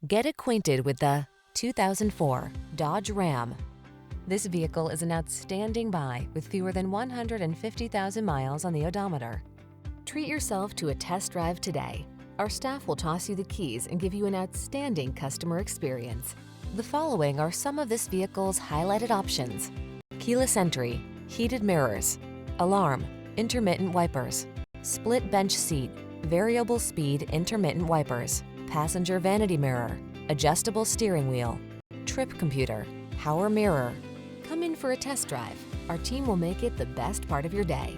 Get acquainted with the 2004 Dodge Ram. This vehicle is an outstanding buy with fewer than 150,000 miles on the odometer. Treat yourself to a test drive today. Our staff will toss you the keys and give you an outstanding customer experience. The following are some of this vehicle's highlighted options: keyless entry, heated mirrors, alarm, intermittent wipers, split bench seat, variable speed intermittent wipers, passenger vanity mirror, adjustable steering wheel, trip computer, power mirror. Come in for a test drive. Our team will make it the best part of your day.